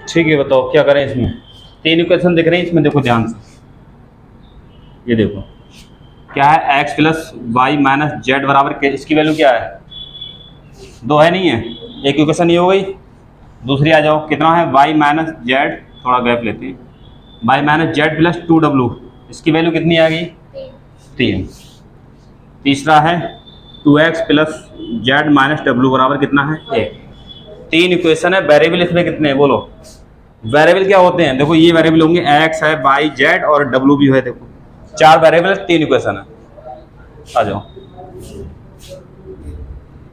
ठीक है, बताओ क्या करें इसमें। तीन इक्वेशन दिख रही हैं इसमें, देखो ध्यान से। ये देखो क्या है, x plus y minus z बराबर के, इसकी वैल्यू क्या है, 2 है, नहीं है। एक इक्वेशन ये हो गई। दूसरी आ जाओ, कितना है, वाई माइनस जेड, थोड़ा गैप लेते हैं, Y minus Z plus 2w, इसकी वैल्यू कितनी आ गई, 3। तीसरा है 2x plus Z minus W बराबर कितना है, 1। तीन इक्वेशन है। वेरिएबल इसमें कितने हैं बोलो। वेरिएबल क्या होते हैं, देखो ये वेरिएबल होंगे, x है, y z और w भी है। देखो 4 वेरिएबल, 3 इक्वेशन है। आ जाओ,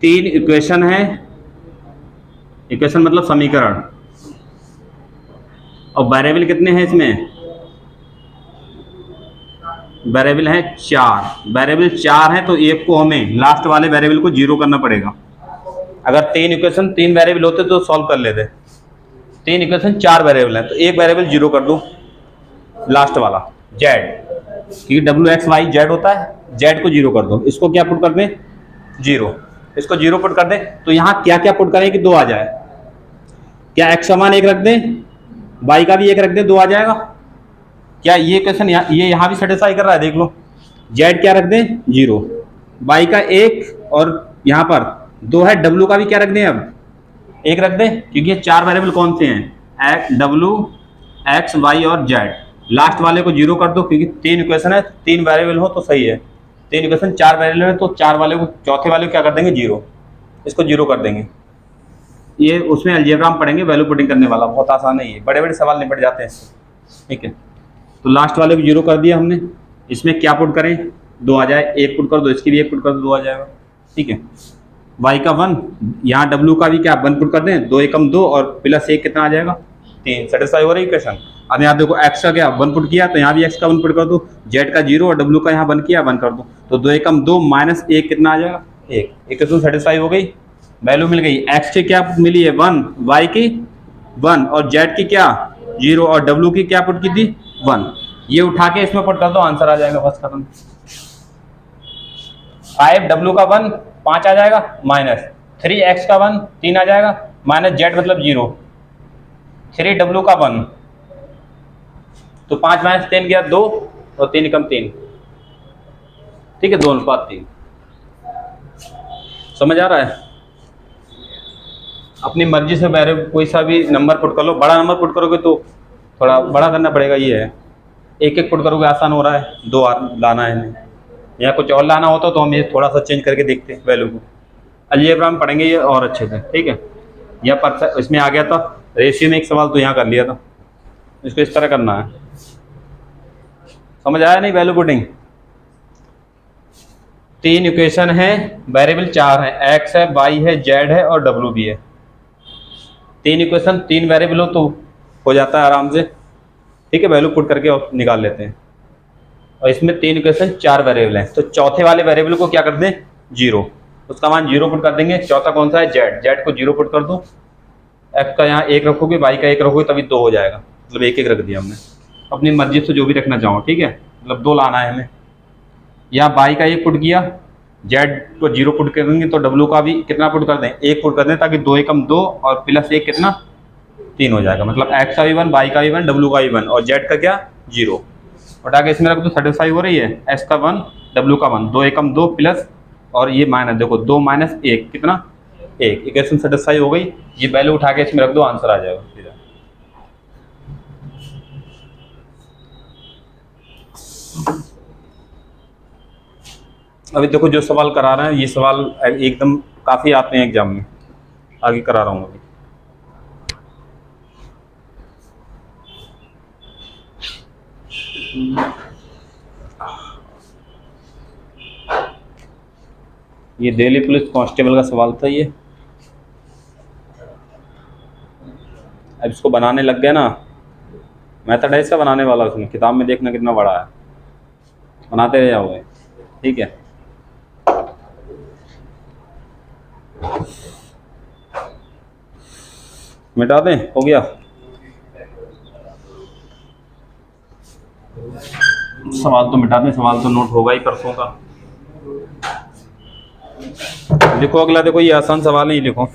3 इक्वेशन है, इक्वेशन मतलब समीकरण, और वेरिएबल कितने हैं इसमें, वेरिएबल है 4। वेरिएबल 4 है तो एक को हमें लास्ट वाले वेरिएबल को 0 करना पड़ेगा। अगर 3 इक्वेशन 3 वेरिएबल होते तो सॉल्व कर लेते। 3 इक्वेशन 4 वेरिएबल है तो एक वेरिएबल 0 कर दो, लास्ट वाला जेड, क्योंकि डब्ल्यू एक्स वाई जेड होता है, जेड को 0 कर दो। इसको क्या पुट कर दें, 0, इसको 0 पुट कर दें। तो यहाँ क्या क्या पुट करें कि 2 आ जाए, क्या एक्स समान 1 रख दें, वाई का भी 1 रख दें, 2 आ जाएगा। क्या ये क्वेश्चन ये यहाँ भी सेटिस्फाई कर रहा है, देख लो। जेड क्या रख दें, 0, वाई का 1 और यहाँ पर 2 है, डब्ल्यू का भी क्या रख दें, अब 1 रख दें, क्योंकि ये 4 वेरिएबल कौन से हैं, एक्स, डब्ल्यू, एक्स, वाई और जेड। लास्ट वाले को 0 कर दो, क्योंकि 3 इक्वेशन है, 3 वेरिएबल हो तो सही है। 3 इक्वेशन 4 वेरिएबल है तो 4 वाले को, चौथे वाले को क्या कर देंगे, 0, इसको 0 कर देंगे। ये उसमें अलजेब्रा में पढ़ेंगे, वैल्यू पुटिंग करने वाला बहुत आसान है, ये बड़े बड़े सवाल निपट जाते हैं इससे। ठीक है, तो लास्ट वाले को 0 कर दिया हमने। इसमें क्या पुट करें, 2 आ जाए, 1 पुट कर दो, इसकी भी 1 पुट कर दो, 2 आ जाएगा। ठीक है, y का 1, यहाँ w का भी क्या 1 पुट कर दें, 2 एकम 2 और प्लस 1 कितना आ जाएगा, 3। सेटिस्फाई हो रही इक्वेशन। अब यहाँ देखो x का क्या 1 पुट किया, तो यहाँ भी x का 1 पुट कर दो, z का 0 और w का यहाँ 1 किया, 1 कर दो, तो 2 एकम 2 माइनस 1 कितना आ जाएगा, 1। इक्वेशन सेटिस्फाई हो गई, वैल्यू मिल गई। x की क्या मिली है, 1, y की 1 और z की क्या 0 और w की क्या पुट की थी, 1। ये उठा के इसमें पुट कर दो, आंसर आ जाएगा, बस खत्म। 5 w का 1 5 आ जाएगा, माइनस 3 x का 1 3 आ जाएगा, माइनस z मतलब 0, 3 w का 1, तो 5 माइनस 3 गया 2 और 3 कम 3। ठीक है, 2:3। समझ आ रहा है। अपनी मर्जी से कोई सा भी नंबर पुट कर लो। बड़ा नंबर पुट करोगे तो थोड़ा बड़ा करना पड़ेगा, ये है। एक एक पुट करोगे आसान हो रहा है, 2 लाना है नहीं, या कुछ और लाना होता तो हम ये थोड़ा सा चेंज करके देखते हैं वैल्यू को। अलजेब्रा में पढ़ेंगे ये और अच्छे से। ठीक है, या पर इसमें आ गया था रेशियो में एक सवाल, तो यहाँ कर लिया था, इसको इस तरह करना है। समझ आया नहीं, वैल्यू पुटिंग। 3 इक्वेशन है, वेरिएबल 4 है, एक्स है, वाई है, जेड है और डब्ल्यू भी है। 3 इक्वेशन 3 वेरिएबल हो तो हो जाता है आराम से। ठीक है, वैल्यू पुट करके और निकाल लेते हैं। और इसमें 3 इक्वेशन 4 वेरिएबल हैं, तो चौथे वाले वेरिएबल को क्या कर दें, 0, उसका मान 0 पुट कर देंगे। चौथा कौन सा है, जेड, जेड को 0 पुट कर दो। एक्स का यहाँ 1 रखोगे, वाई का 1 रखोगे, तभी 2 हो जाएगा, मतलब 1 1 रख दिया हमने। अपनी मर्जी से जो भी रखना चाहो। ठीक है, मतलब 2 लाना है हमें। यहाँ वाई का 1 पुट किया, जेड को 0 पुट करेंगे, तो डब्ल्यू का भी कितना पुट कर दें, 1 पुट कर दें, ताकि 2 एकम 2 और प्लस 1 कितना 3 हो जाएगा। मतलब एक्स का भी 1, वाई का भी 1, डब्ल्यू का भी 1 और जेड का क्या 0। उठा के इसमें रख दो, सेटिस्फाई हो रही है। एक्स का 1, डब्ल्यू का 1, 2 एकम 2 प्लस और ये माइनस, देखो 2 माइनस 1 कितना 1। इक्वेशन सेटिस्फाई हो गई। ये वैल्यू उठा के इसमें रख दो, आंसर आ जाएगा सीधा। अभी देखो जो सवाल करा रहे हैं, ये सवाल एकदम काफ़ी आते हैं एग्जाम में, आगे करा रहा हूँ अभी। ये दिल्ली पुलिस कांस्टेबल का सवाल था ये। अब इसको बनाने लग गए ना, मेथड है इसका बनाने वाला, उसमें किताब में देखना कितना बड़ा है, बनाते रह जाओगे। ठीक है, मिटा दें, हो गया सवाल तो मिटा दें, सवाल तो नोट होगा ही परसों का। लिखो अगला, देखो ये आसान सवाल नहीं, लिखो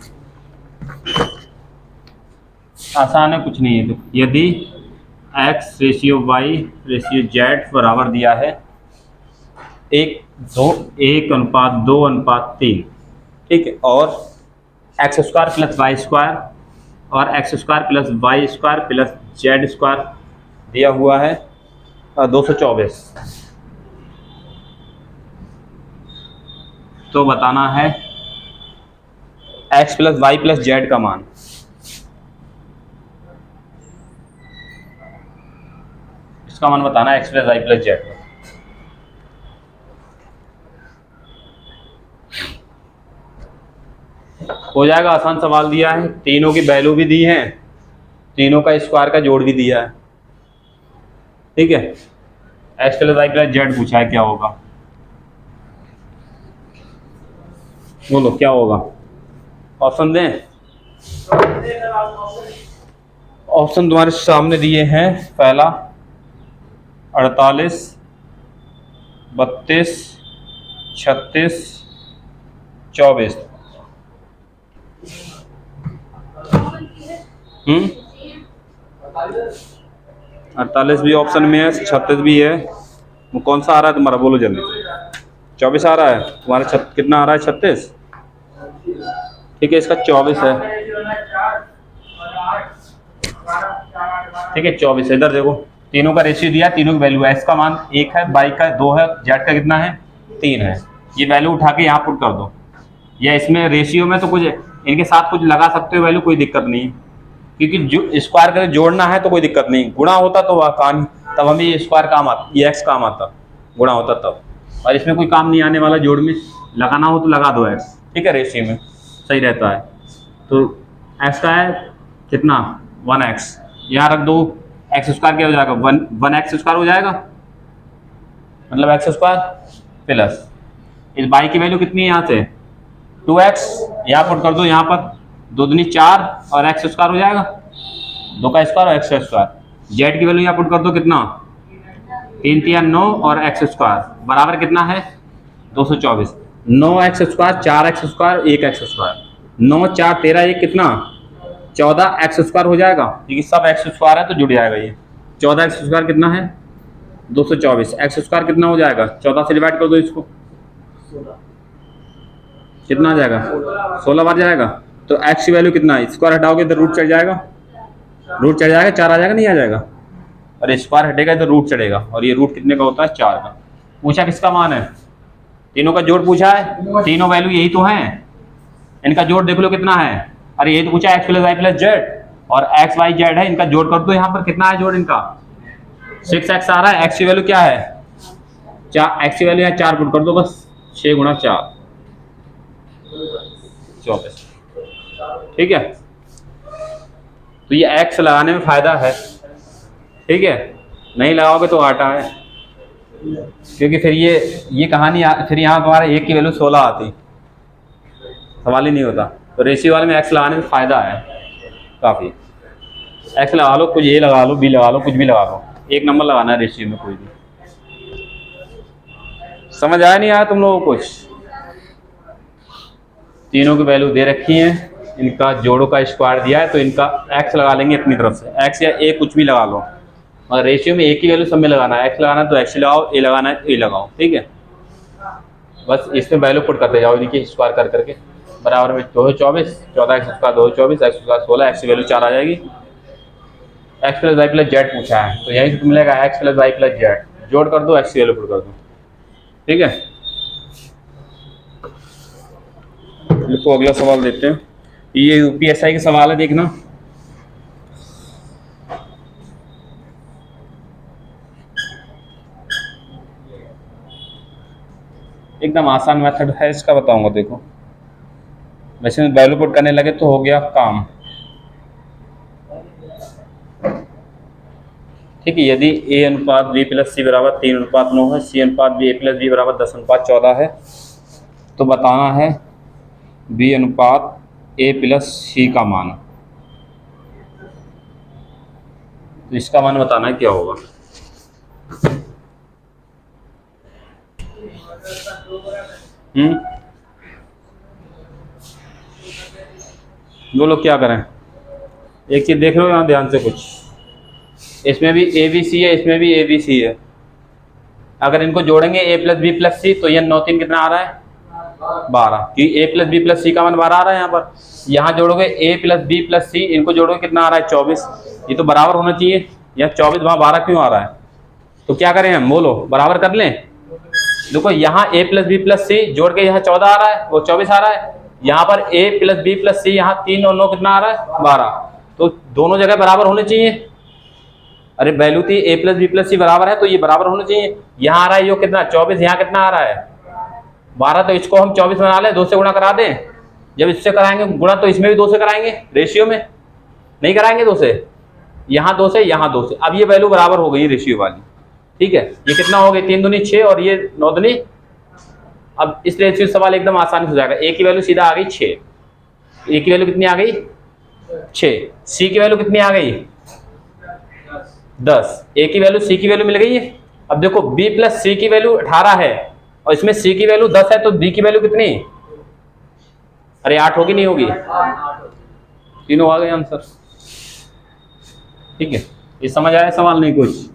आसान है, कुछ नहीं है। तो यदि x ratio y ratio z बराबर दिया है 1:2 ठीक है, और X square plus Y square और X square plus Y square plus Z square दिया हुआ है 224। तो बताना है x plus Y plus Z का मान। इसका मान बताना है x plus Y plus Z का। हो जाएगा, आसान सवाल दिया है, तीनों की वैल्यू भी दी है, तीनों का स्क्वायर का जोड़ भी दिया है। ठीक है, x plus Y plus z पूछा है, क्या होगा बोलो, क्या होगा? ऑप्शन दें? ऑप्शन तुम्हारे सामने दिए हैं। पहला 48, 32, 36, 24। 48 भी ऑप्शन में है, 36 भी है। वो कौन सा आ रहा है तुम्हारा, बोलो जल्दी। 24 आ रहा है तुम्हारा। कितना आ रहा है? 36। ठीक है, इसका 24 है। ठीक है, 24। इधर देखो, तीनों का रेशियो दिया, तीनों की वैल्यू है। एक्स का मान 1 है, वाई का 2 है, जेड का कितना है? 3 है। ये वैल्यू उठा के यहाँ पुट कर दो, या इसमें रेशियो में तो कुछ इनके साथ कुछ लगा सकते हो वैल्यू, कोई दिक्कत नहीं, क्योंकि जो स्क्वायर करके जोड़ना है तो कोई दिक्कत नहीं। गुणा होता तो काम, तब हमें ये स्क्वायर काम आता, ये एक्स काम आता, गुणा होता तब। और इसमें कोई काम नहीं आने वाला, जोड़ में लगाना हो तो लगा दो एक्स। ठीक है, रेशियो में सही रहता है। तो एक्स का है कितना? 1x, यहाँ रख दो। एक्स स्क्वायर क्या हो जाएगा? 1x स्क्वायर हो जाएगा, मतलब एक्स स्क्वायर प्लस इस बाई की वैल्यू कितनी है यहाँ से? 2x, यहाँ पुट कर दो, यहाँ पर 2 दूनी 4 और एक्स स्क्वायर हो जाएगा, 2 का स्क्वायर और एक्स स्क्वायर। जेड की वैल्यू यहाँ पुट कर दो, कितना? 3 3 9 और एक्स स्क्वायर बराबर कितना है? 224। 9x square, 4x square, 1x square, 9 4 13 1 कितना? 14x स्क्वायर हो जाएगा, क्योंकि सब एक्स स्क्वायर है तो जुड़ जाएगा ये। 14x स्क्वायर कितना है? 224। एक्स स्क्वायर कितना हो जाएगा? 14 से डिवाइड कर दो इसको, कितना आ जाएगा? 16 बार जाएगा। तो एक्स की वैल्यू कितना है? स्क्वायर हटाओगे तो रूट चढ़ जाएगा, रूट चढ़ जाएगा, 4 आ जाएगा, नहीं आ जाएगा? और स्क्वायर हटेगा तो रूट चढ़ेगा, और ये रूट कितने का होता है? 4 का। पूछा किसका मान है? तीनों का जोड़ पूछा है, तीनों वैल्यू यही तो है, इनका जोड़ देख लो कितना है। अरे यही तो पूछा, x plus Y plus z, और एक्स वाई जेड है, इनका जोड़ कर दो। यहाँ पर कितना है जोड़ इनका? 6x आ रहा है। एक्स की वैल्यू क्या है? 4। एक्स की वैल्यू यहाँ 4 पुट कर दो बस, 6 गुणा 4 24। ठीक है, तो ये एक्स लगाने में फायदा है। ठीक है, नहीं लगाओगे तो घाटा है, क्योंकि फिर ये कहानी फिर यहाँ तुम्हारा एक की वैल्यू 16 आती, सवाल ही नहीं होता। तो रेशियो वाले में एक्स लगाने में फ़ायदा है काफ़ी। एक्स लगा लो, कुछ ए लगा लो, बी लगा लो, कुछ भी लगा लो, एक नंबर लगाना है रेशियो में कोई भी। समझ आया नहीं आया तुम लोगों को कुछ? तीनों की वैल्यू दे रखी है, इनका जोड़ों का स्क्वायर दिया है, तो इनका एक्स लगा लेंगे अपनी तरफ से। एक्स या ए कुछ भी लगा लो, और रेशियो में एक ही वैल्यू सब में लगाना है। एक्स लगाना है तो एक्स लगाओ, ए लगाना है तो ए लगाओ। ठीक है, बस इसमें वैल्यू पुट करते जाओ, इनकी स्क्वायर कर करके। बराबर में 224, 14 x square 224, x square 16, x की वैल्यू 4 आ जाएगी। X plus Y plus z पूछा है, तो यहीं से मिलेगा x plus Y plus z, जोड़ कर दो, एक्स की वैल्यू पुट कर दो। ठीक है, लिखो अगला सवाल देते हैं। ये यूपीएसआई का सवाल है, देखना। एकदम आसान मेथड है इसका, बताऊंगा। देखो, वैसे वैल्यू पुट करने लगे तो हो गया काम। ठीक है, यदि ए अनुपात बी प्लस सी बराबर 3:9 है, सी अनुपात बी ए प्लस बी बराबर 10:14 है, तो बताना है बी अनुपात ए प्लस सी का मान। तो इसका मान बताना है क्या होगा। बोलो क्या करें? एक चीज़ देख लो यहाँ ध्यान से कुछ, इसमें भी ए बी सी है, इसमें भी ए बी सी है। अगर इनको जोड़ेंगे ए प्लस बी प्लस सी तो ये 9 3 कितना आ रहा है 12, कि ए प्लस बी प्लस सी का मान 12 आ रहा है यहाँ पर। यहाँ जोड़ोगे ए प्लस बी प्लस सी, इनको जोड़ोगे कितना आ रहा है 24। ये तो बराबर होना चाहिए, यहाँ 24 वहाँ 12 क्यों आ रहा है? तो क्या करें हम, बोलो बराबर कर लें। देखो यहाँ ए प्लस बी प्लस सी जोड़ के यहाँ 14 आ रहा है, वो 24 आ रहा है। यहाँ पर ए प्लस बी प्लस सी, यहाँ 3 और 9 कितना आ रहा है 12, तो दोनों जगह बराबर होने चाहिए। अरे वैल्यू थी ए प्लस बी प्लस सी बराबर है तो ये बराबर होना चाहिए। यहाँ आ रहा है यो कितना 24, यहाँ कितना आ रहा है 12, तो इसको हम 24 बना लें, 2 से गुणा करा दें। जब इससे कराएंगे गुणा तो इसमें भी 2 से कराएंगे, रेशियो में नहीं कराएंगे 2 से, यहाँ 2 से यहाँ 2 से। अब ये वैल्यू बराबर हो गई रेशियो वाली, ठीक है। ये कितना हो गई 3 दूनी 6 और ये 9 दूनी। अब इस रेशियो सवाल एकदम आसानी से हो जाएगा। ए की वैल्यू सीधा आ गई 6, ए की वैल्यू कितनी आ गई 6, सी की वैल्यू कितनी आ गई 10, ए की वैल्यू सी की वैल्यू मिल गई है। अब देखो बी प्लस सी की वैल्यू 18 है और इसमें सी की वैल्यू 10 है, तो बी की वैल्यू कितनी, अरे 8 होगी नहीं होगी, तीनों आ गए आंसर, ठीक है। ये समझ आया सवाल नहीं कुछ?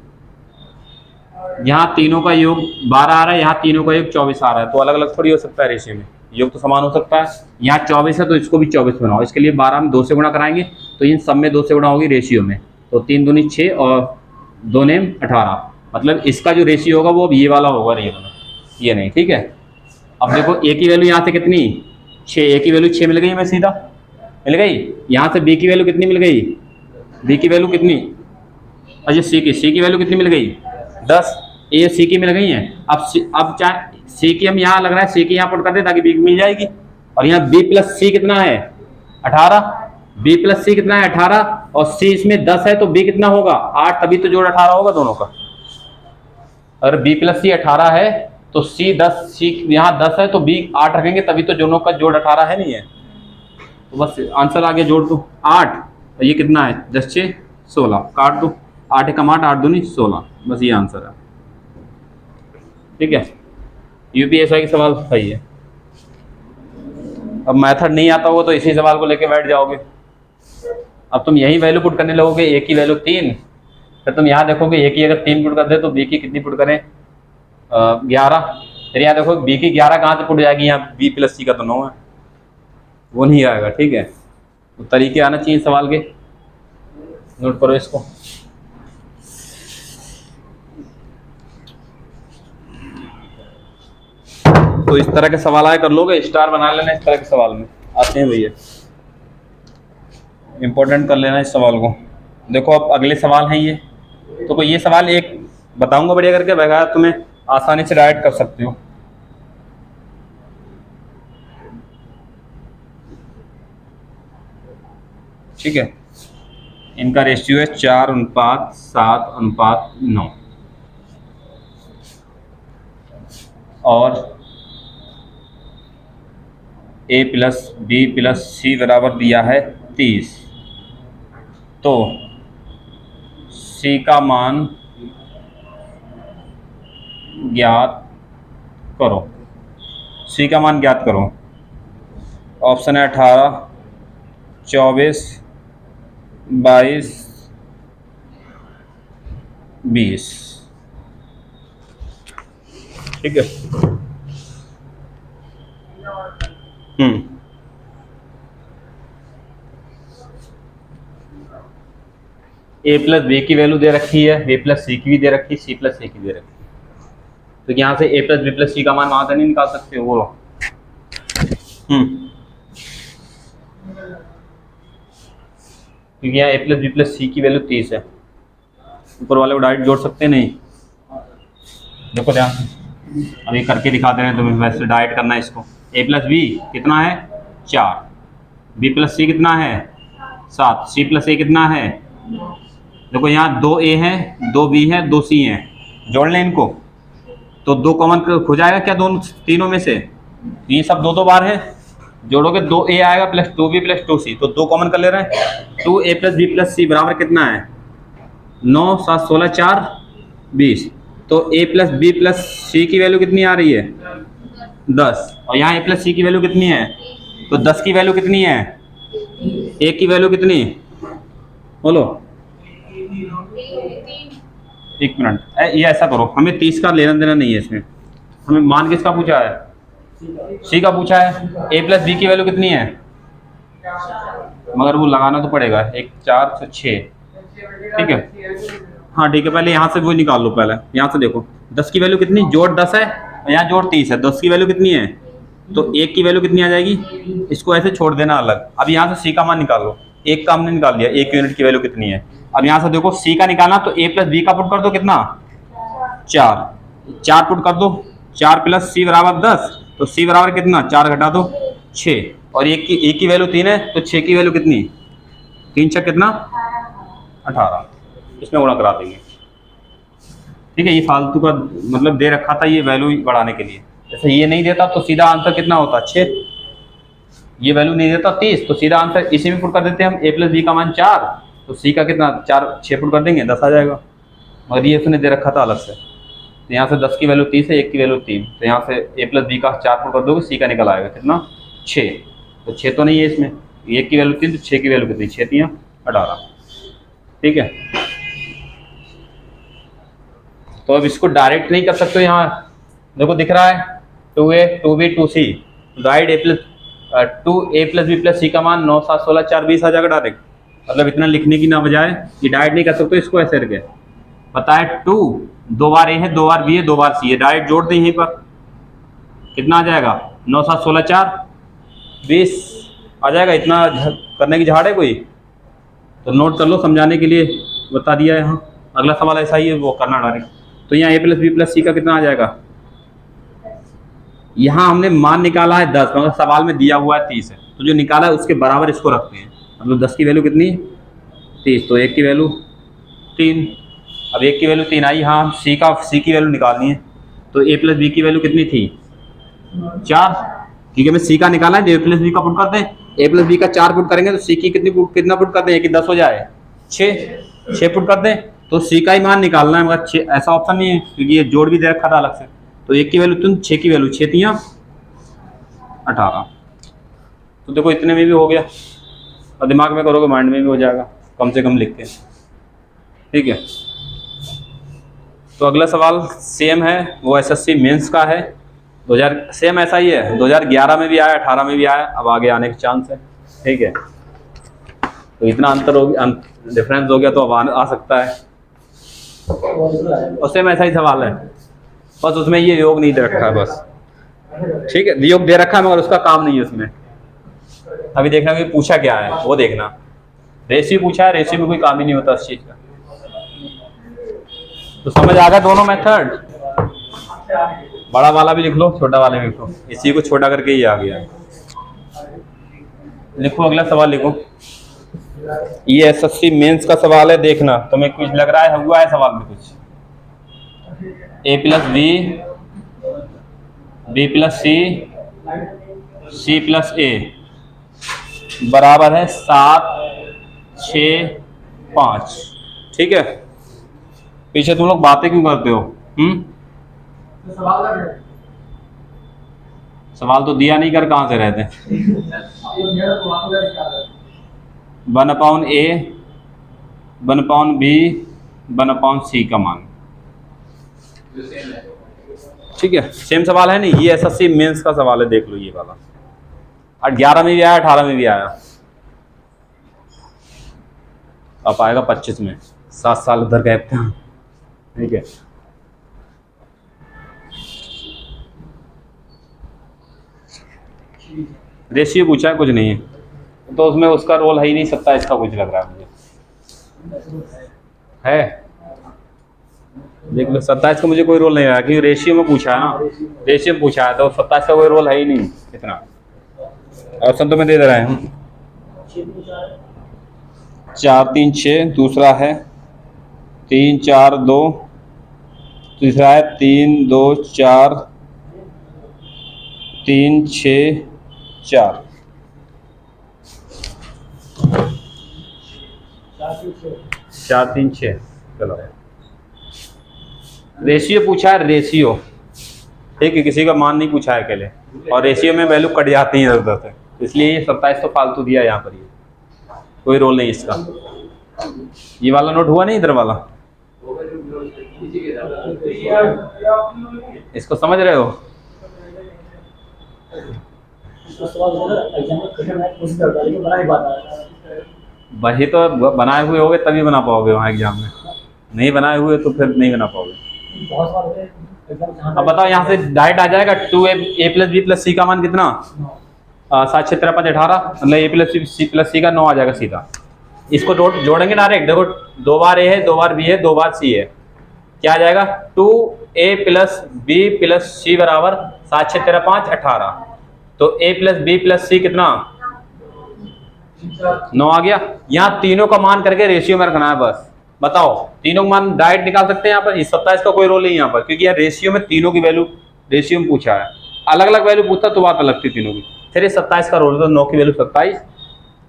यहाँ तीनों का योग 12 आ रहा है, यहाँ तीनों का योग 24 आ रहा है, तो अलग अलग थोड़ी हो सकता है रेशियो में, योग तो समान हो सकता है। यहाँ 24 है तो इसको भी 24 बनाओ, इसके लिए 12 में 2 से गुणा कराएंगे तो इन सब में 2 से गुणा होगी रेशियो में, तो 3 दूनी 6 और 2 नेम 18, मतलब इसका जो रेशियो होगा वो अब ये वाला होगा, ये नहीं, ठीक है। अब देखो ए की वैल्यू यहाँ से कितनी 6, ए की वैल्यू 6 मिल गई, हमें सीधा मिल गई। यहाँ से बी की वैल्यू कितनी मिल गई, बी की वैल्यू कितनी, अच्छा सी की वैल्यू कितनी मिल गई 10, ए सी की मिल गई है। अब चाहे सी की हम यहाँ लग रहा है सी की यहाँ पुट कर दे ताकि बी मिल जाएगी, और यहाँ बी प्लस सी कितना है 18, बी प्लस सी कितना है 18 और सी इसमें 10 है तो बी कितना होगा 8, तभी तो जोड़ 18 होगा दोनों का। अगर बी प्लस सी 18 है तो सी 10, सी यहाँ 10 है तो बी 8 रखेंगे, तभी तो दोनों का जोड़ 18 है, नहीं है? तो बस आंसर आगे जोड़ दो 8, और ये कितना है 10 6 16, काट दो 8 एकम 8, 8 दूनी 16, बस ये आंसर है, ठीक है। यूपीएसआई का सवाल सही है। अब मेथड नहीं आता होगा तो इसी सवाल को लेके बैठ जाओगे। अब तुम यही वैल्यू पुट करने लगोगे, ए की वैल्यू 3, फिर तुम यहाँ देखोगे ए की अगर 3 पुट कर दे तो बी की कितनी पुट करें 11, फिर यहाँ देखो बी की 11 कहाँ से पुट जाएगी, यहाँ बी प्लस सी का तो 9 है, वो नहीं आएगा, ठीक है। तो तरीके आना चाहिए सवाल के, नोट करो इसको। तो इस तरह के सवाल आए कर लोगे, स्टार बना लेना इस तरह के सवाल में आते हैं भैया, इंपॉर्टेंट कर लेना इस सवाल को। देखो अब अगले सवाल हैं ये, तो कोई ये सवाल एक बताऊंगा बढ़िया करके, बगैर तुम्हें आसानी से डायरेक्ट कर सकते हो। ठीक है, इनका रेशियो है 4:7:9 और ए प्लस बी प्लस सी बराबर दिया है 30, तो सी का मान ज्ञात करो, सी का मान ज्ञात करो। ऑप्शन है 18, 24, 22, 20, ठीक है। ए प्लस बी की वैल्यू दे रखी है, बी प्लस सी की भी दे रखी है, सी प्लस ए की दे रखी है, तो यहाँ से ए प्लस बी प्लस सी का मान वहां से नहीं निकाल सकते हो, बोलो। क्योंकि यहाँ ए प्लस बी प्लस सी की वैल्यू 30 है, ऊपर वाले को डायरेक्ट जोड़ सकते नहीं। देखो ध्यान से अभी करके दिखा दे रहे हैं तुम्हें, वैसे डायरेक्ट करना है इसको। ए प्लस बी कितना है 4, बी प्लस सी कितना है 7, सी प्लस ए कितना है, देखो यहाँ 2 ए है 2 बी है 2 सी है, जोड़ लें इनको तो 2 कॉमन हो जाएगा क्या दोनों तीनों में से, ये सब 2 बार है, जोड़ोगे 2 ए आएगा प्लस 2 बी प्लस 2 सी, तो 2 कॉमन कर ले रहे हैं। 2 ए प्लस बी प्लस सी बराबर कितना है 9, 7, 16, 4, 20, तो ए प्लस बी प्लस सी की वैल्यू कितनी आ रही है 10, और यहाँ ए प्लस सी की वैल्यू कितनी है, तो 10 की वैल्यू कितनी है, ए की वैल्यू कितनी बोलो। एक मिनट, ये ऐसा करो, हमें 30 का लेना देना नहीं है इसमें, हमें मान किसका पूछा है, सी का पूछा है। ए प्लस बी की वैल्यू कितनी है, मगर वो लगाना तो पड़ेगा, 1 4 से 6, ठीक है। हाँ ठीक है, पहले यहाँ से वो निकाल लो, पहले यहाँ से देखो 10 की वैल्यू कितनी, जोड़ 10 है, यहाँ जोड़ 30 है, 10 की वैल्यू कितनी है, तो 1 की वैल्यू कितनी आ जाएगी, इसको ऐसे छोड़ देना अलग। अब यहाँ से सी का मान निकालो, 1 का हमने निकाल लिया, 1 यूनिट की वैल्यू कितनी है। अब यहाँ से देखो सी का निकालना, तो ए प्लस बी का पुट कर दो, कितना 4 पुट कर दो, 4 प्लस सी बराबर 10, तो सी बराबर कितना, 4 घटा दो 6, और एक की वैल्यू 3 है, तो 6 की वैल्यू कितनी, 3 6 कितना 18, इसमें गुणा करा देंगे, ठीक है। ये फालतू का मतलब दे रखा था ये वैल्यू बढ़ाने के लिए, जैसे ये नहीं देता तो सीधा आंसर कितना होता 6, ये वैल्यू नहीं देता 30, तो सीधा आंसर इसी में पुट कर देते हैं हम, ए प्लस बी का मान 4, तो सी का कितना 6 पुट कर देंगे 10 आ जाएगा, मगर ये उसने दे रखा था अलग से। तो यहाँ से 10 की वैल्यू 30 है, 1 की वैल्यू 3, तो यहाँ से ए प्लस बी का 4 पुट कर दोगे, सी का निकल आएगा कितना 6, तो 6 तो नहीं है इसमें, 1 की वैल्यू 3, तो 6 की वैल्यू कितनी, 6 3 18, ठीक है। तो अब इसको डायरेक्ट नहीं कर सकते, यहाँ देखो दिख रहा है 2a 2b 2c, राइट, ए प्लस बी प्लस सी का मान 9 7 16 4 20 आ जाएगा डायरेक्ट, मतलब इतना लिखने की ना बजाय ये डायरेक्ट नहीं कर सकते, इसको ऐसे करके पता है 2 2 बार ए है, 2 बार बी है, 2 बार सी है, डायरेक्ट जोड़ दें यहीं पर, कितना आ जाएगा 9 7 16 4 20 आ जाएगा। इतना करने की झाड़ है कोई, तो नोट कर लो, समझाने के लिए बता दिया है। यहाँ अगला सवाल ऐसा ही है, वो करना डायरेक्ट। तो यहाँ ए प्लस बी प्लस सी का कितना आ जाएगा, यहाँ हमने मान निकाला है 10, मगर सवाल में दिया हुआ है 30 है, तो जो निकाला है उसके बराबर इसको रखते हैं, मतलब 10 की वैल्यू कितनी 30, तो 1 की वैल्यू 3, अब 1 की वैल्यू 3 आई, हाँ सी की वैल्यू निकालनी है, तो ए प्लस बी की वैल्यू कितनी थी 4, क्योंकि हमें सी का निकाला है, ए प्लस बी का पुट करते हैं, ए प्लस बी का 4 पुट करेंगे तो सी की कितना पुट करते हैं कि 10 हो जाए 6 पुट करते हैं, तो सी का ही मान निकालना है, मगर 6 ऐसा ऑप्शन नहीं है क्योंकि ये जोड़ भी दे रखा था अलग से, तो 1 की वैल्यू 6 की वैल्यू 6 3 18, तो देखो इतने में भी हो गया, और दिमाग में करोगे माइंड में भी हो जाएगा, कम से कम लिख के, ठीक है। तो अगला सवाल सेम है, वो एसएससी मेंस का है, 2000 सेम ऐसा ही है, 2011 में भी आया, 18 में भी आया, अब आगे आने के चांस है, ठीक है। तो इतना अंतर हो गया, डिफरेंस हो गया, तो अब आ सकता है, और सेम ऐसा ही सवाल है, बस उसमें ये योग नहीं दे रखा है बस, ठीक है, योग दे रखा है मगर उसका काम नहीं है उसमें। अभी देखना कि पूछा क्या है, वो देखना, रेशियो पूछा है, रेशियो में कोई काम ही नहीं होता उस चीज का। तो समझ आ गया दोनों मेथड, बड़ा वाला भी लिख लो, छोटा वाला भी लिख लो, इसी को छोटा करके ही आ गया। लिखो अगला सवाल लिखो, ये एसएससी मेंस का सवाल है, देखना तुम्हें कुछ लग रहा है, हुआ है सवाल में कुछ, ए प्लस बी बी प्लस सी सी प्लस ए बराबर है 7 6 5, ठीक है। पीछे तुम लोग बातें क्यों करते हो, सवाल तो दिया नहीं, कर कहां से रहते, 1/a 1/b 1/c का मान, ठीक है, सेम सवाल है नहीं, ये एसएससी मेंस का सवाल है, देख लो ये वाला, 11 में भी आया, 18 में भी आया, अब आएगा 25 में, 7 साल उधर गए थे, ठीक है। रेशियो पूछा है, कुछ नहीं है, तो उसमें उसका रोल है ही नहीं, 27 का कुछ लग रहा है मुझे, है देख लो, 27 का मुझे कोई रोल नहीं आया, क्योंकि रेशियो में पूछा है ना, रेशियो में पूछा है, तो 27 का कोई रोल है ही नहीं इतना। ऑप्शन तो मैं दे दे रहा हूँ, 4 3 6, दूसरा है 3 4 2, तीसरा है 3 2 4 3 6 4, 4 3 6, चलो। रेशियो पूछा है, रेशियो, ठीक है, किसी का मान नहीं पूछा है अकेले, और रेशियो में वैल्यू कट जाती है इधर से, इसलिए ये 27 तो फालतू दिया यहाँ पर, ये कोई रोल नहीं इसका, ये वाला नोट हुआ नहीं, इधर वाला, इसको समझ रहे हो? वही तो बनाए हुए होगे तभी बना पाओगे वहाँ एग्जाम में, नहीं बनाए हुए तो फिर नहीं बना पाओगे। अब बताओ यहाँ से डायरेक्ट आ जाएगा 2a प्लस बी प्लस सी का मान कितना, 7 6 3 5 18, मतलब a प्लस सी का 9 आ जाएगा सीधा। इसको जोड़ेंगे डायरेक्ट, देखो 2 बार a है, 2 बार b है, 2 बार c है, क्या आ जाएगा 2a प्लस बी प्लस सी बराबर 7 6 13 5 18। तो a प्लस बी प्लस सी कितना 9 आ गया। यहाँ तीनों का मान करके रेशियो में रखना है बस। बताओ तीनों का मान डायरेक्ट निकाल सकते हैं यहाँ पर, इस 27 का कोई रोल नहीं यहाँ पर, क्योंकि यार रेशियो में तीनों की वैल्यू रेशियो में पूछा है, अलग अलग वैल्यू पूछता तो बात अलग थी तीनों की। फिर ये 27 का रोल होता है, 9 की वैल्यू 27,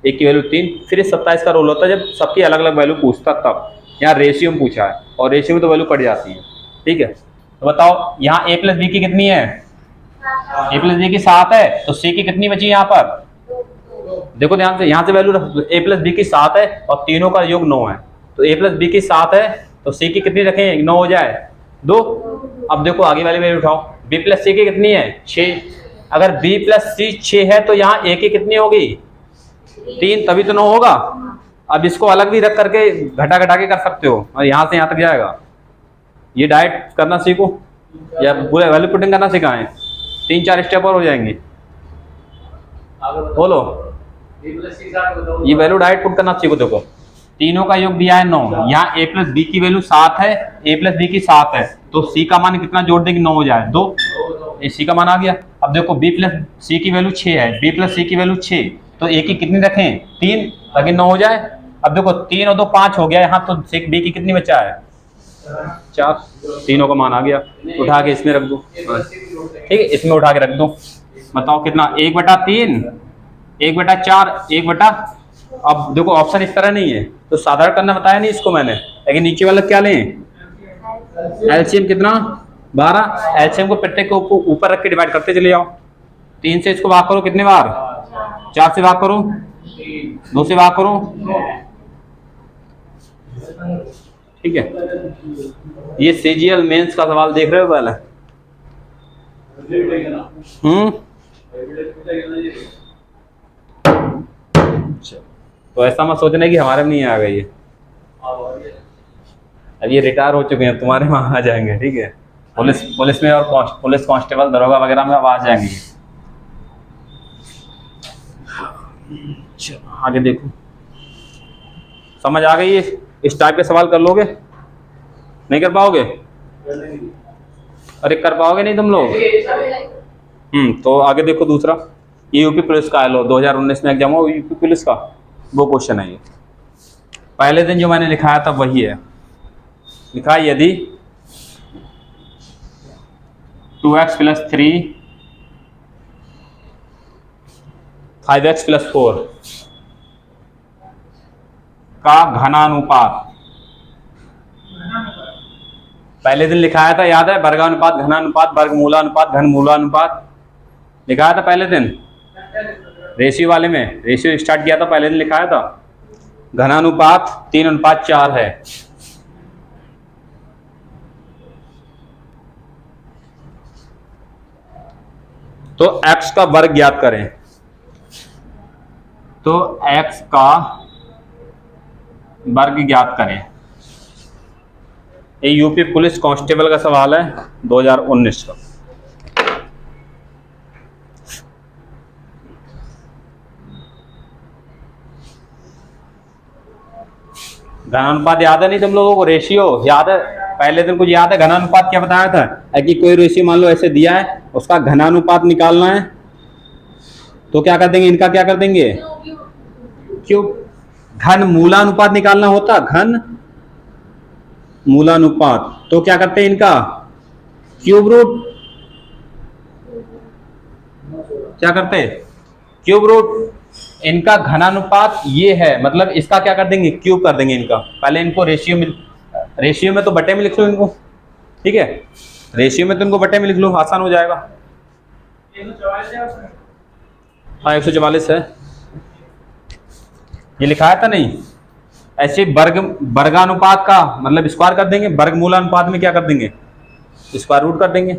1 की वैल्यू 3, फिर ये 27 का रोल होता है जब सबकी अलग अलग वैल्यू पूछता तब। यहाँ रेशियो में पूछा है और रेशियो में तो वैल्यू कट जाती है, ठीक है। तो बताओ यहाँ a प्लस बी की कितनी है, a प्लस बी की 7 है, तो c की कितनी बची यहाँ पर, देखो ध्यान से, यहाँ से वैल्यू रख, a प्लस बी की 7 है और तीनों का योग 9 है, तो a प्लस बी की 7 है तो c की कितनी रखें, 9 हो जाए 2। अब देखो आगे वाली वैल्यू उठाओ, b प्लस c की कितनी है 6, अगर b प्लस c 6 है तो यहाँ a की कितनी होगी 3, तभी तो 9 होगा। अब इसको अलग भी रख करके घटा घटा के कर सकते हो और यहाँ से यहाँ तक जाएगा। ये डायरेक्ट करना सीखो या पूरे वैल्यू पुटिंग करना सिखाएं, 3 4 स्टेप और हो जाएंगे। बोलो ये वैल्यू डायरेक्ट पुट करना सीखो। देखो तीनों का योग दिया है 9, यहाँ a प्लस बी की वैल्यू 7 है, a प्लस बी की 7 है, तो c का मान कितना जोड़ देंगे 9 हो जाए 2, c का मान आ गया। अब देखो b प्लस c की वैल्यू 6 है, b प्लस c की वैल्यू 6, तो a की कितनी रखें 3 ताकि 9 हो जाए। अब देखो 3 और 2 5 हो गया, यहाँ तो b की कितनी बचा है 4, तीनों का मान आ गया। उठा के इसमें रख दो, ठीक है, इसमें उठा के रख दो। बताओ कितना 1/3, 1/4, 1/। अब देखो ऑप्शन इस तरह नहीं है तो साधारण करना बताया नहीं इसको मैंने, लेकिन नीचे वाला क्या लें एलसीएम कितना 12, एलसीएम को प्रत्येक के ऊपर रख के डिवाइड करते चले जाओ। 3 से इसको भाग करो कितने बार, 4 से भाग करो, 2 से भाग करो, ठीक है। ये सीजीएल मेंस का सवाल देख रहे हो पहले, तो ऐसा मत सोचना कि हमारे में नहीं आ गई है, अब ये रिटायर हो चुके हैं, तुम्हारे में आ जाएंगे, ठीक है। पुलिस में और पुलिस कांस्टेबल दरोगा वगैरह में अब आ जाएंगे। आगे देखो, समझ आ गई है? इस टाइप के सवाल कर लोगे, नहीं कर पाओगे? अरे कर पाओगे नहीं तुम लोग। तो आगे देखो दूसरा, ये यूपी पुलिस का है, लो 2019 में एग्जाम हो यूपी पुलिस का, वो क्वेश्चन है ये। पहले दिन जो मैंने लिखाया था वही है, लिखा यदि 2x + 3 5x + 4 का घनानुपात, पहले दिन लिखाया था याद है, वर्गानुपात, घनानुपात, वर्गमूलानुपात, घनमूलानुपात लिखाया था पहले दिन रेशियो वाले में, रेशियो स्टार्ट किया था पहले दिन लिखाया था। घनानुपात 3:4 है, तो x का वर्ग ज्ञात करें, तो x का वर्ग ज्ञात करें। ये यूपी पुलिस कांस्टेबल का सवाल है 2019 का। घनानुपात याद है नहीं तुम लोगों को? रेशियो याद है? पहले दिन कुछ याद है? घनानुपात क्या बताया था कि कोई रेशियो मान लो ऐसे दिया है, उसका घनानुपात निकालना है, तो क्या कर देंगे, इनका क्या कर देंगे क्यूब। घन मूलानुपात निकालना होता, घन मूलानुपात, तो क्या करते हैं इनका क्यूब रूट, क्या करते हैं क्यूब रूट। इनका घनानुपात ये है, मतलब इसका क्या कर देंगे क्यूब कर देंगे इनका। पहले इनको रेशियो में तो बटे में लिख लो इनको, ठीक है, रेशियो में तो इनको बटे में लिख लो, आसान हो जाएगा। हाँ 144 है, ये लिखाया था नहीं ऐसे वर्गानुपात का मतलब स्क्वायर कर देंगे, वर्गमूलानुपात में क्या कर देंगे, स्क्वायर रूट कर देंगे।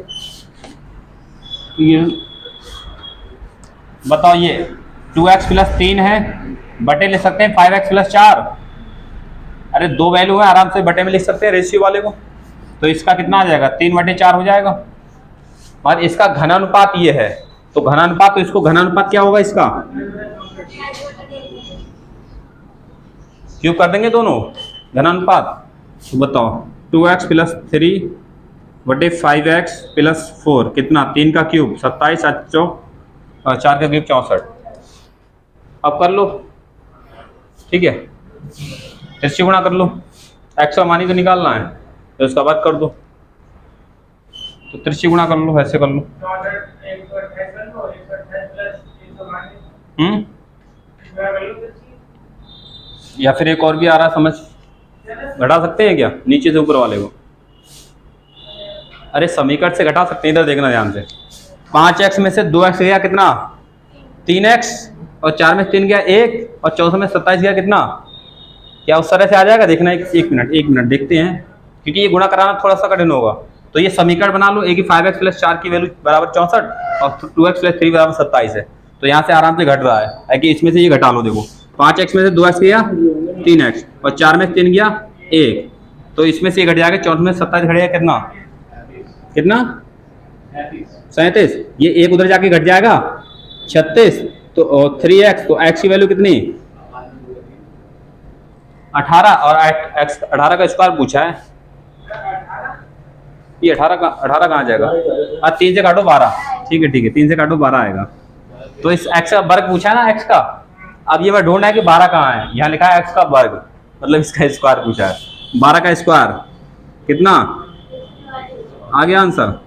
ये बताओ, ये 2x + 3 है, बटे ले सकते हैं 5x + 4। अरे दो वैल्यू है, आराम से बटे में लिख सकते हैं रेशियो वाले को। तो इसका कितना आ जाएगा, 3/4 हो जाएगा। और इसका घनानुपात ये है, तो घनानुपात, तो इसको घनानुपात क्या होगा इसका, क्यूब कर देंगे दोनों घनानुपात। तो बताओ 2x + 3 बटे 5x + 4 कितना, 3 का क्यूब 27, 4 का क्यूब 64। अब कर लो, ठीक है, इससे गुणा कर लो, x का मान ही तो निकालना है, तो इसका वर्ग कर दो, तो 3 गुणा कर लो, ऐसे कर लो। या फिर एक और भी आ रहा समझ, घटा सकते हैं क्या नीचे से ऊपर वाले को, अरे समीकरण से घटा सकते हैं, इधर देखना ध्यान से। 5x में से 2x गया कितना, 3x, और 4 में 3 गया 1, और 14 में 27 गया कितना, क्या उस तरह से आ जाएगा, देखना एक मिनट देखते हैं, क्योंकि ये गुणा कराना थोड़ा सा कठिन होगा। तो ये समीकरण बना लो, कि 5x + 4 की वैल्यू बराबर 64 और 2x + 3 बराबर 27 है। तो यहाँ से आराम से घट रहा है कि इसमें से ये घटा लो। देखो 5x में से 2x गया 3x, और 4 में 3 गया 1, तो इसमें से ये घट जाएगा, 14 में 27 घटेगा कितना, कितना 37, ये एक उधर जाके घट जाएगा 36, तो 3x, तो x की वैल्यू कितनी 18, और x 18 का स्क्वायर पूछा है, ये 18 कहाँ जाएगा, 3 से काटो 12, ठीक है 3 से काटो 12 आएगा। तो इस x का वर्ग पूछा है ना, x का, अब ये मैं ढूंढना है कि 12 कहाँ है, यहाँ लिखा है x का वर्ग, मतलब इसका स्क्वायर पूछा है, 12 का स्क्वायर कितना आ गया आंसर,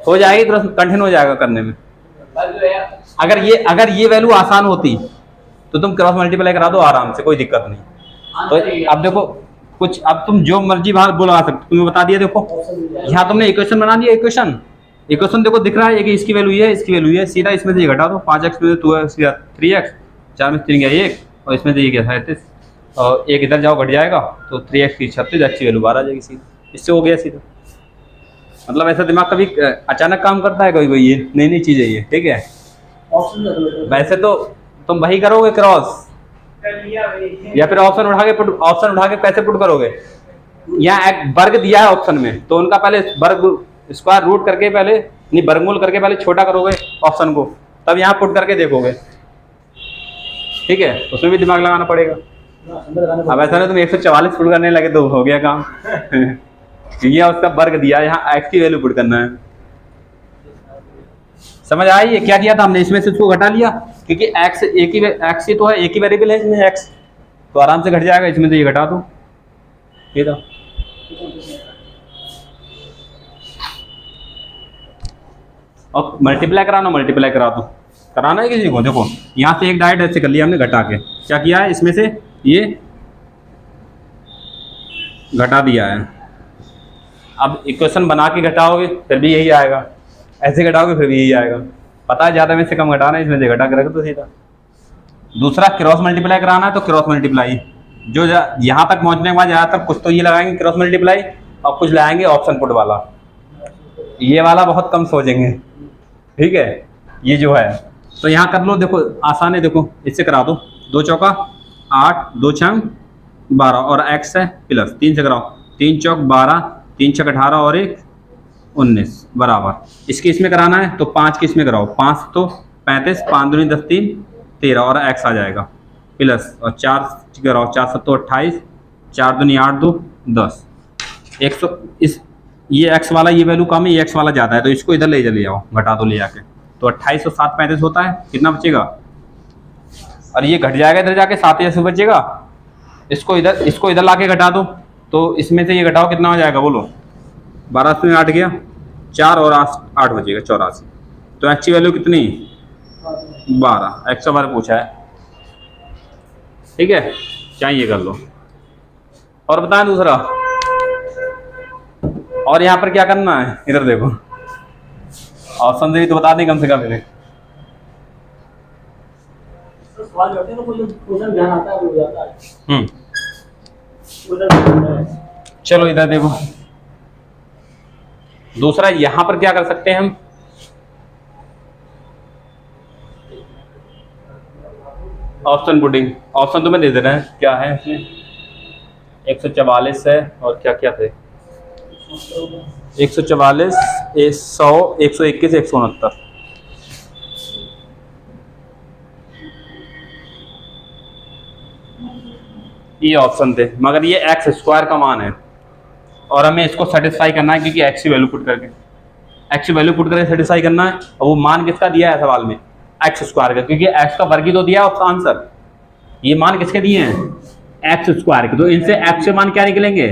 हो जाएगी, थोड़ा कठिन हो जाएगा करने में। अगर ये वैल्यू आसान होती तो तुम क्रॉस मल्टीप्लाई करा दो आराम से, कोई दिक्कत नहीं। तो अब देखो कुछ, अब तुम जो मर्जी बाहर बोला सकते, तुम्हें बता दिया। देखो यहाँ तुमने इक्वेशन बना दिया, इक्वेशन देखो दिख रहा है कि इसकी वैल्यू ये है, इसकी वैल्यू ये, सीधा इसमें से ये घटा दो, 5x में से 2x गया 3x, 4 में 3 गया 1, और इसमें से ये गया 37, और एक इधर जाओ घट जाएगा, तो 3x की 36, x की वैल्यू 12 आ जाएगी सीधा, इससे हो गया सीधा। मतलब ऐसा दिमाग कभी अचानक काम करता है, कोई ये नई चीज़ है ये, ठीक है। वैसे तो तुम वही करोगे क्रॉस, या फिर ऑप्शन उठा के कैसे पुट करोगे, यहाँ एक वर्ग दिया है ऑप्शन में, तो उनका पहले वर्ग स्क्वायर रूट करके पहले, नहीं वर्गमूल करके पहले छोटा करोगे ऑप्शन को, तब यहाँ पुट करके देखोगे, ठीक है, उसमें भी दिमाग लगाना पड़ेगा। अब ऐसा नहीं तुम 144 पुट करने लगे तो हो गया काम ये उसका वर्ग दिया, यहाँ x की वैल्यू पुट करना है। समझ आई ये क्या किया था हमने, इसमें से उसको घटा लिया, क्योंकि x ही तो है, एक ही वेरिएबल है इसमें x, तो आराम से घट जाएगा, इसमें से ये घटा दो, ये था। और मल्टीप्लाई करा दो, कराना है किसी को। देखो यहाँ से एक डायरेक्ट ऐसे कर लिया हमने, घटा के क्या किया है, इसमें से ये घटा दिया है। अब इक्वेशन बना के घटाओगे फिर भी यही आएगा, ऐसे घटाओगे फिर भी यही आएगा। पता है ज़्यादा में से कम घटाना है, इसमें से घटा के रख दो सीधा। दूसरा क्रॉस मल्टीप्लाई कराना है, तो क्रॉस मल्टीप्लाई जो यहाँ तक पहुँचने के बाद ज़्यादातर कुछ तो ये लगाएंगे क्रॉस मल्टीप्लाई, और कुछ लगाएंगे ऑप्शन पुट वाला, ये वाला बहुत कम सोचेंगे, ठीक है। ये जो है तो यहाँ कर लो, देखो आसान है, देखो इससे करा दो, 2 चौका 8, 2 छंग 12, और x है प्लस 3 से कराओ, 3 चौक 12, 3 छक 18, और 1 19 बराबर। इसके इसमें कराना है तो 5 के इसमें कराओ, 5 तो 35, 5 दूनी 10, 3 13, और x आ जाएगा प्लस, और 4 कराओ, 4 7 28, 4 दूनी 8 2 10, 100। इस ये x वाला ये वैल्यू कम है, ये x वाला ज़्यादा है, तो इसको इधर ले चले जाओ, घटा दो ले जाके, तो 28 और 7 35 होता है, कितना बचेगा, और ये घट जाएगा इधर जाके 7 ऐसे बचेगा, इसको इधर ला के घटा दो, तो इसमें से ये घटाओ कितना हो जाएगा बोलो, 12 में 8 गया, 4 और 8 बचेगा 84। तो x की वैल्यू कितनी 12, x का वर्ग पूछा है, ठीक है, चाहिए कर लो। और बताएं दूसरा, और यहाँ पर क्या करना है, इधर देखो ऑप्शन से भी तो बता दें कम से कम इन्हें। सवाल करते हैं तो कुछ क्वेश्चन ध्यान आता है, वो जाता है। चलो इधर देखो, दूसरा यहां पर क्या कर सकते हैं हम, ऑप्शन पुटिंग। ऑप्शन तुम्हें दे दे रहे हैं, क्या है इसमें, 144 है और क्या क्या थे, 144, 100, 121, 169। ये ऑप्शन थे, मगर ये एक्स स्क्वायर का मान है और हमें इसको सेटिस्फाई करना है, क्योंकि एक्स की वैल्यू पुट करके, एक्स की वैल्यू पुट करके सेटिस्फाई करना है। और वो मान किसका दिया है सवाल में, एक्स स्क्वायर का, क्योंकि एक्स का वर्ग ही तो दिया है आंसर। ये मान किसके दिए हैं, एक्स स्क्वायर के। तो इनसे एक्स के मान क्या निकलेंगे,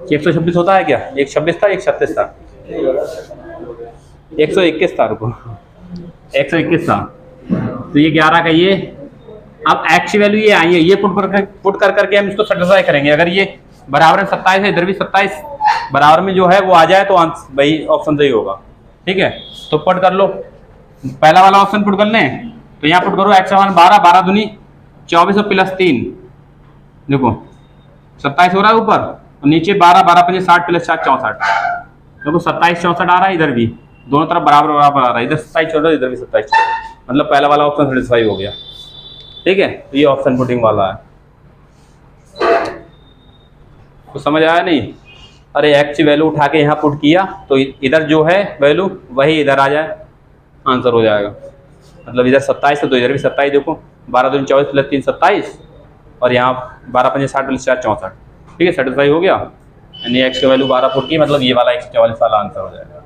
126 होता है क्या, 126 था, 136 था, 121 था, रुको 121 था, तो ये 11 का ये। अब एक्स की वैल्यू ये आई है, ये पुट कर करके हम इसको सेटिस्फाई करेंगे। अगर ये बराबर में 27 है, इधर भी 27 बराबर में जो है वो आ जाए तो भाई ऑप्शन सही होगा। ठीक है, तो पुट कर लो, पहला वाला ऑप्शन पुट कर लें। तो यहाँ पुट करो, एक्स 12, 12 दूनी 24 और प्लस 3, देखो 27 हो रहा है ऊपर, और नीचे 12, 12 5 60 प्लस 4 64, देखो 27 64 आ रहा है, इधर भी दोनों तरफ बराबर बराबर आ रहा है, इधर 27 14, इधर भी 27 14, मतलब पहला वाला ऑप्शन सेटिस्फाई हो गया। ठीक है, तो ये ऑप्शन पुटिंग वाला है। तो समझ आया नहीं, अरे एक्स की वैल्यू उठा के यहाँ पुट किया तो इधर जो है वैल्यू वही इधर आ जाए, आंसर हो जाएगा। मतलब इधर 27 है तो इधर भी 27, देखो 12 दूनी 24 प्लस 3 27, और यहाँ 12 5 60 प्लस 4 64। ठीक है, सेटिस्फाई हो गया, यानी एक्स की वैल्यू 12 पुट की, मतलब ये वाला 144 वाला आंसर हो जाएगा।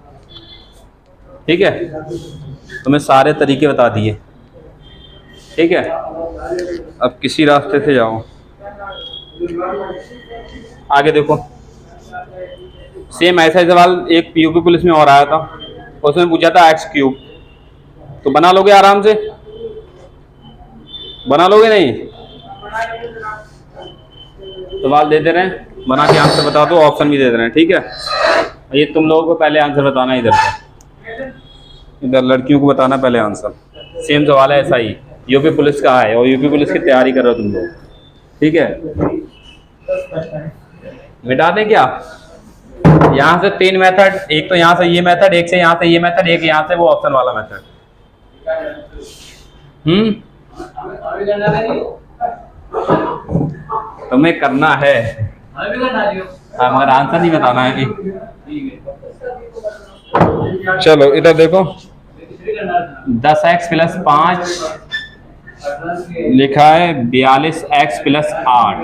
ठीक है, तो मैं सारे तरीके बता दिए। ठीक है, अब किसी रास्ते से जाओ आगे। देखो सेम ऐसा ही सवाल एक यूपी पुलिस में और आया था, उसमें पूछा था एक्स क्यूब, तो बना लोगे आराम से, बना लोगे नहीं, सवाल दे दे रहे हैं, बना के आंसर बता दो, ऑप्शन भी दे दे रहे हैं। ठीक है, ये तुम लोगों को पहले आंसर बताना है, इधर से इधर लड़कियों को बताना पहले आंसर। सेम सवाल है ऐसा ही, यूपी पुलिस का है और यूपी पुलिस की तैयारी कर रहे हो तुम लोग। ठीक है, मिटा दें क्या, यहाँ से 3 मेथड, एक तो यहाँ से ये मेथड, एक से यहाँ से ये मेथड, एक यहाँ से वो ऑप्शन वाला मेथड। तुम्हें करना है, मगर आंसर नहीं बताना है कि। चलो इधर देखो, 10x प्लस 5 लिखा है, 42x प्लस 8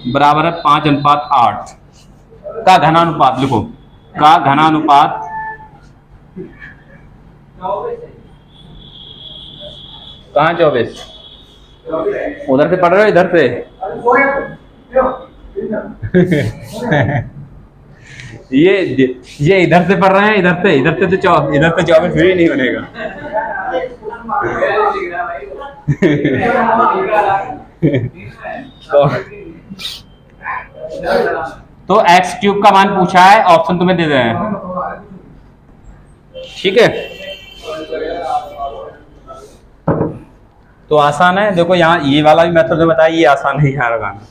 बराबर है 5:8 का घनानुपात। लिखो, का घनानुपात कहाँ 24, उधर से पढ़ रहे हो इधर से ये इधर से पढ़ रहे हैं, इधर से तो 24 भी नहीं बनेगा। तो एक्स क्यूब का मान पूछा है, ऑप्शन तुम्हें दे रहे हैं। ठीक है, तो आसान है। देखो यहाँ ये वाला भी मेथड जो बताया ये आसान है, यहाँ लगाना,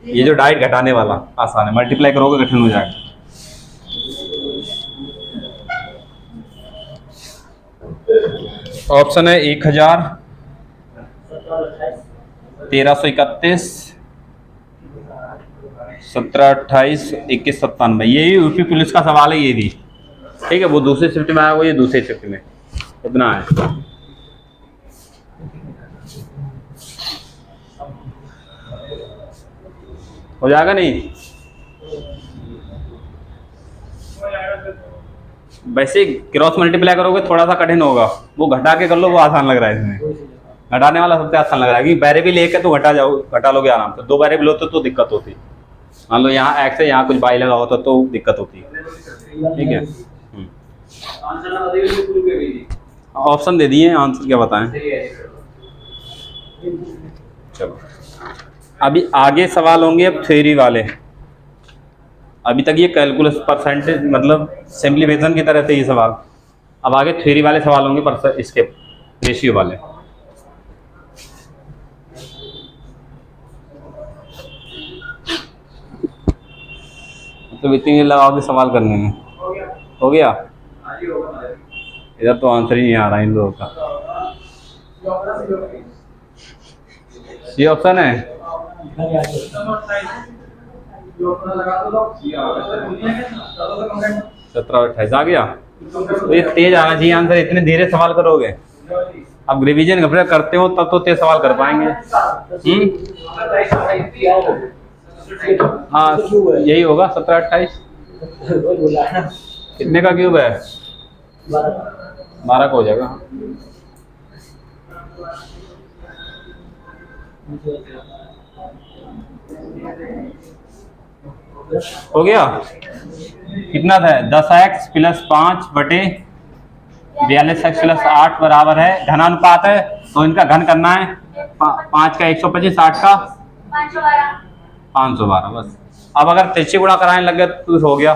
ये जो डाइट घटाने वाला आसान है, मल्टीप्लाई करोगे कठिन हो जाएगा। ऑप्शन है 1000, 1331, 1728, 2197। ये यूपी पुलिस का सवाल है ये भी। ठीक है, वो दूसरे शिफ्ट में आया, वो ये दूसरे शिफ्ट में, इतना है। हो जाएगा नहीं, वैसे क्रॉस मल्टीप्लाई करोगे थोड़ा सा कठिन होगा, वो घटा के कर लो, वो आसान लग रहा है। इसमें घटाने वाला सबसे आसान लग रहा है, क्योंकि वेरिएबल एक है तो घटा लोगे आराम से। 2 वेरिएबल होते तो दिक्कत होती, मान लो यहाँ एक्स है, यहाँ कुछ बाई लगा होता तो दिक्कत होती। ठीक है, ऑप्शन दे दिए, आंसर क्या बताएं। चलो अभी आगे सवाल होंगे अब थ्योरी वाले। अभी तक ये कैलकुलस परसेंटेज मतलब सिंप्लीफिकेशन की तरह से ये सवाल, अब आगे थ्योरी वाले सवाल होंगे इसके। रेशियो वाले। तो इतनी देर लगाओगे सवाल करने में? हो गया? इधर तो आंसर ही नहीं आ रहा इन लोगों का। ये ऑप्शन है। 17 और 28 आ गया। तो ये तेज आना चाहिए आंसर, इतने धीरे सवाल करोगे। अब रिवीजन करते हो तब तो तेज सवाल कर पाएंगे। हाँ यही होगा 17 28। कितने का क्यूब है? 12 का हो जाएगा। हो गया? कितना था? 10x प्लस 5 बटे 42x प्लस 8 बराबर है, घनानुपात है तो इनका घन करना है। 5 का 125, 8 का 512। बस अब अगर तिरछी गुणा कराने लग गए तो हो गया,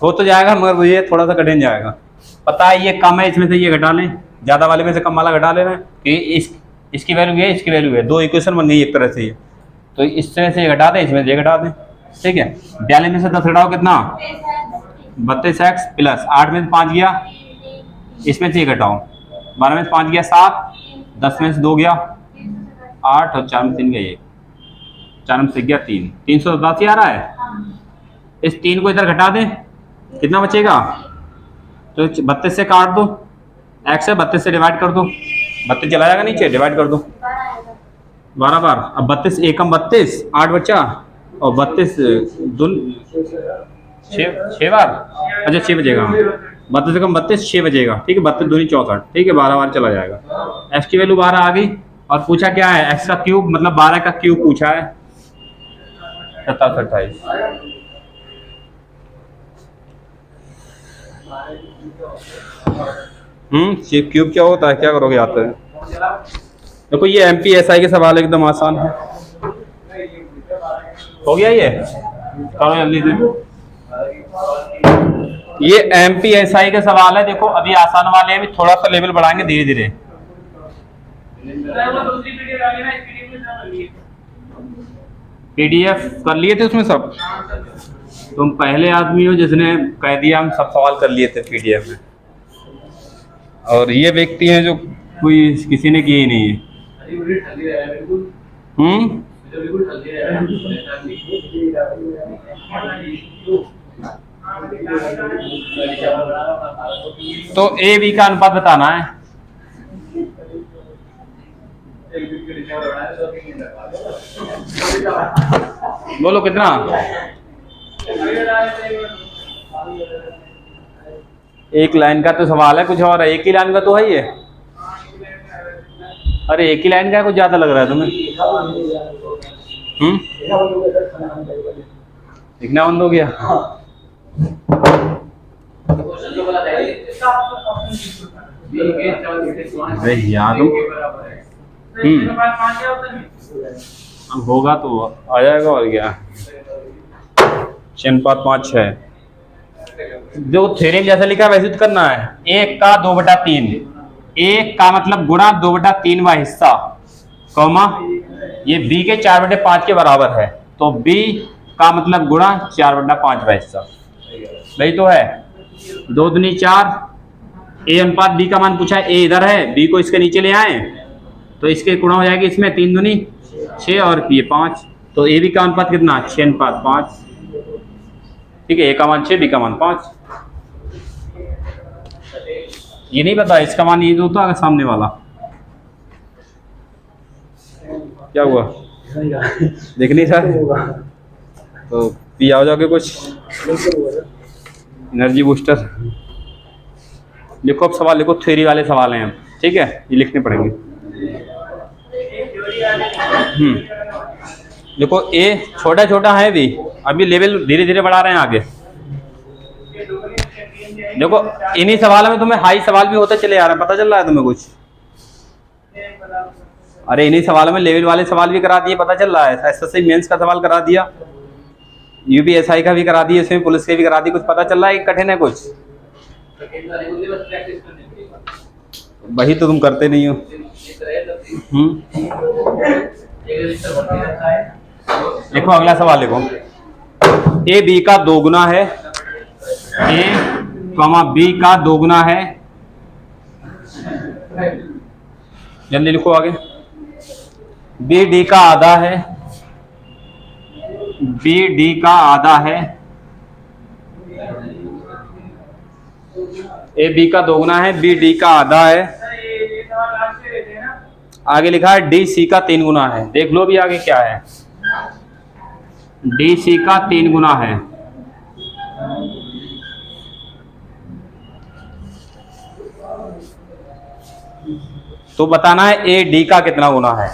हो तो जाएगा मगर ये थोड़ा सा कठिन जाएगा। पता है ये कम है, इसमें से ये घटा लें, ज़्यादा वाले में से कम वाला घटा लेना कि इसकी वैल्यू ये, इसकी वैल्यू है, दो इक्वेशन बन गई एक तरह से ये। तो इसमें से ये घटा दें, इसमें से ये घटा दें, ठीक है। 42 में से 10 घटाओ कितना? 32x प्लस 8 में से 5 गया, इसमें से ये घटाओ, 12 में से 5 गया 7, 10 में से 2 गया 8 और 4 में 3 गया 1, 4 में से गया 3, 387 आ रहा है। इस 3 को इधर घटा दें, कितना बचेगा? तो 32 से काट दो, x से 32 से डिवाइड कर दो, 32 चला जाएगा नीचे, डिवाइड कर दो 12 बार। अब 32 एकम 32, 8 बचा और 32 दुन 6 बार, अच्छा 6 बचेगा। 32 से कम 32, 6 बचेगा, ठीक है। 32 दूनी 64, ठीक है, 12 बार चला जाएगा। x की वैल्यू 12 आ गई और पूछा क्या है? x का क्यूब मतलब 12 का क्यूब पूछा है, 27 28। ये क्यूब क्या होता है, क्या करोगे आते हैं? देखो ये MPSI के सवाल एकदम आसान है। हो गया ये? करो जल्दी से। ये MPSI के सवाल है, देखो अभी आसान वाले हैं, अभी थोड़ा सा लेवल बढ़ाएंगे धीरे धीरे। PDF कर लिए थे उसमें सब? तुम पहले आदमी हो जिसने कह दिया हम सब सवाल कर लिए थे PDF में, और ये व्यक्ति हैं जो कोई किसी ने किए ही नहीं है। तो AB का अनुपात बताना है। बोलो कितना? एक लाइन का तो सवाल है, कुछ और है? एक ही लाइन का तो है ये। अरे एक ही लाइन का कुछ ज्यादा लग रहा है तुम्हें? लिखना बंद हो गया? अरे यार अब होगा तो आ जाएगा, और क्या। 6:5 है जो थ्योरम जैसा लिखा है वैसे तो करना है। 1 का 2/3, 1 का मतलब गुणा 2/3 वां हिस्सा, कौमा ये b के 4/5 के बराबर है, तो b का मतलब गुणा 4/5 वां हिस्सा, वही तो है। 2 दूनी 4, a अनुपात b का मान पूछा है, a इधर है, b को इसके नीचे ले आए तो इसके गुणा हो जाएगी इसमें, 3 दूनी 6 और ये 5, तो a b का अनुपात कितना? 6:5, ठीक है। a का मान 6, b का मान 5। ये नहीं पता इसका मान ये होता है सामने वाला। क्या हुआ? देख नहीं सर? तो पिया हो जाओगे कुछ एनर्जी बूस्टर। लिखो अब सवाल लिखो, थ्योरी वाले सवाल हैं, ठीक है, ये लिखने पड़ेंगे। देखो ए छोटा छोटा है भी, अभी लेवल धीरे धीरे बढ़ा रहे हैं आगे। देखो इन्हीं सवालों में तुम्हें हाई सवाल भी होते चले आ रहे हैं, पता चल रहा है तुम्हें कुछ? अरे इन्हीं सवालों में लेवल वाले सवाल भी करा दिए, पता चल रहा है। SSC मेंस का सवाल करा दिया, UPSI का भी करा दिया, इसमें पुलिस के भी करा दी, कुछ पता चल रहा है कि कठिन है कुछ? वही तो तुम करते नहीं हो। देखो अगला सवाल देखो, ए बी का दोगुना है, ए कॉमा बी का दोगुना है, जल्दी लिखो आगे। बी डी का आधा है, बी डी का आधा है, ए बी का दोगुना है, बी डी का आधा है, आगे लिखा है डी सी का 3 गुना है। देख लो भी आगे क्या है, डी सी का 3 गुना है। तो बताना है ए डी का कितना गुना है,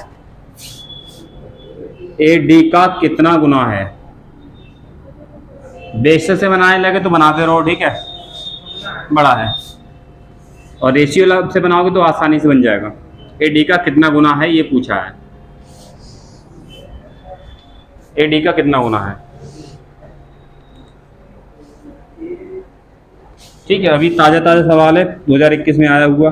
ए डी का कितना गुना है। बेसिस से बनाने लगे तो बनाते रहो, ठीक है, बड़ा है, और रेशियो से बनाओगे तो आसानी से बन जाएगा। ए डी का कितना गुना है ये पूछा है, ए डी का कितना गुना है। ठीक है, अभी ताज़ा ताज़ा सवाल है, 2021 में आया हुआ।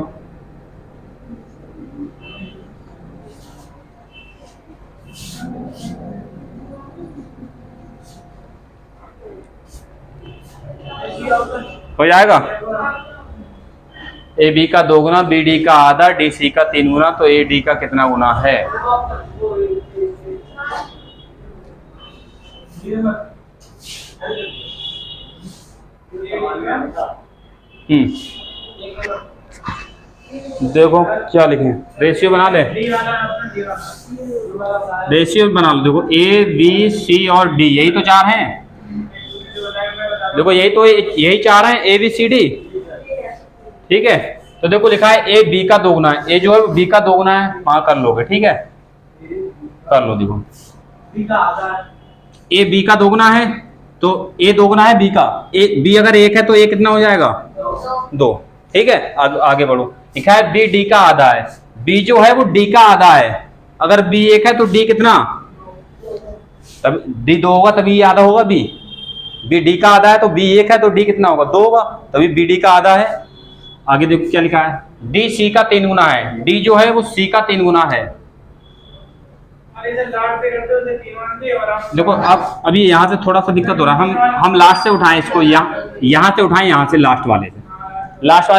हो जाएगा। ए बी का 2 गुना, बी डी का आधा, डी सी का 3 गुना, तो ए डी का कितना गुना है। देखो क्या लिखें, रेशियो बना ले, रेशियो बना लो। देखो ए बी सी और डी, यही तो 4 हैं। देखो यही 4 हैं, ए बी सी डी, ठीक है। तो देखो लिखा है ए बी का 2 गुना है, ए जो है बी का 2 गुना है, वहां कर लोगे, ठीक है, कर लो। देखो ए बी का 2 गुना है, तो ए 2 गुना है बी का, ए बी अगर 1 है तो ए कितना हो जाएगा 2, ठीक है। आगे बढ़ो, लिखा है बी डी का आधा है, बी जो है वो डी का आधा है, अगर बी 1 है तो डी कितना, तब डी 2 होगा तभी आधा होगा बी डी का आधा है, तो बी 1 है तो डी कितना होगा 2 होगा, तभी बी डी का आधा है। आगे देखो क्या लिखा है, डी सी का 3 गुना है, डी जो है वो सी का 3 गुना है। देखो अब अभी यहाँ से थोड़ा सा दिक्कत हो रहा है, हम लास्ट से उठाएं इसको, यहाँ से उठाएं, यहाँ से लास्ट वाले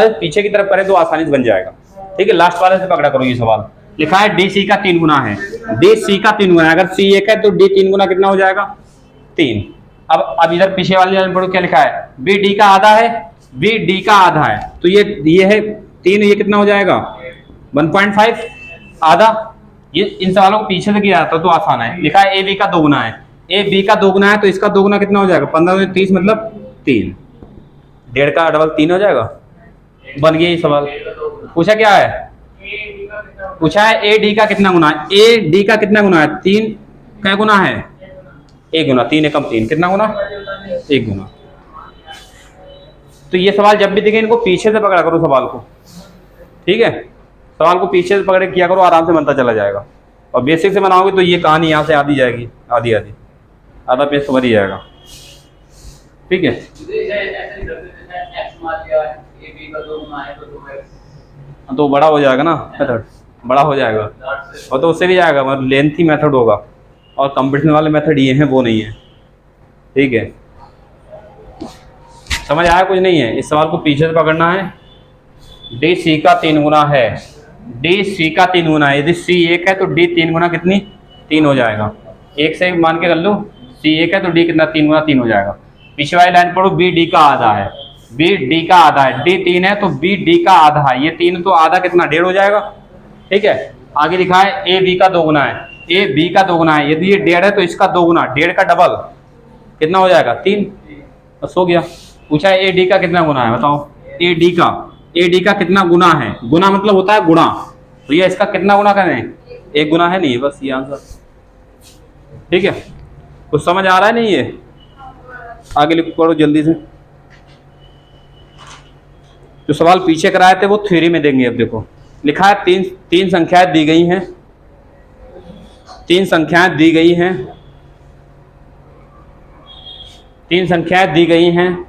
से पीछे की तरफ करें तो आसानी से बन जाएगा, ठीक है। लास्ट वाले से पकड़ा करो ये सवाल। लिखा है डी सी का 3 गुना है, डी सी का 3 गुना है, अगर सी 1 है तो डी 3 गुना कितना हो जाएगा 3। अब इधर पीछे वाले लाइन पढ़ो क्या लिखा है, बी डी का आधा है, बी डी का आधा है, तो ये है 3, ये कितना हो जाएगा 1.5 आधा। ये इन सवालों को पीछे से किया जाता तो आसान है। लिखा है ए बी का 2 गुना है, ए बी का 2 गुना है, तो इसका 2 गुना कितना हो जाएगा 15 में 30 मतलब 3, 1.5 का डबल 3 हो जाएगा। बन गया ये सवाल। पूछा क्या है, पूछा है ए डी का कितना गुना है, ए डी का कितना गुना है 3 क्या गुना है 1 गुना, 3 एकम 3 कितना गुना 1 गुना। तो ये सवाल जब भी दिखे इनको पीछे से पकड़ा करो सवाल को, ठीक है, सवाल को पीछे से पकड़े किया करो, आराम से बनता चला जाएगा। और बेसिक से बनाओगे तो ये कहानी यहाँ से आधी जाएगी, आधा पेज तो भर ही जाएगा, ठीक है। तो बड़ा हो जाएगा ना मेथड, बड़ा हो जाएगा, और तो उससे भी जाएगा, मतलब लेंथी मेथड होगा, और कंपटीशन वाले मेथड ये हैं वो नहीं है, ठीक है। समझ आया कुछ नहीं है, इस सवाल को पीछे से पकड़ना है। डी सी का 3 गुना है, डी सी का 3 गुना है, यदि सी 1 है तो डी 3 गुना कितनी 3 हो जाएगा, 1 से मान के कर लो, सी 1 है तो डी कितना 3 गुना 3 हो जाएगा। पीछे वाली लाइन पढ़ो, बी डी का आधा है, बी डी का आधा है, डी 3 है तो बी डी का आधा है, ये 3 तो आधा कितना 1.5 हो जाएगा, ठीक है। आगे लिखा है ए बी का 2 गुना है, ए बी का 2 गुना है, यदि ये 1.5 है तो इसका 2 गुना, 1.5 का डबल कितना हो जाएगा 3, बस हो गया। पूछा है ए डी का कितना गुना है, बताओ ए डी का कितना गुना है, गुना मतलब होता है गुणा, तो ये इसका कितना गुना करें 1 गुना है, नहीं बस ये आंसर, ठीक है। कुछ समझ आ रहा है नहीं ये, आगे लिख पढ़ो जल्दी से। जो सवाल पीछे कराए थे वो थ्योरी में देंगे। अब देखो लिखा है तीन संख्याएं दी गई हैं, 3 संख्याएं दी गई हैं, 3 संख्याएं दी गई हैं,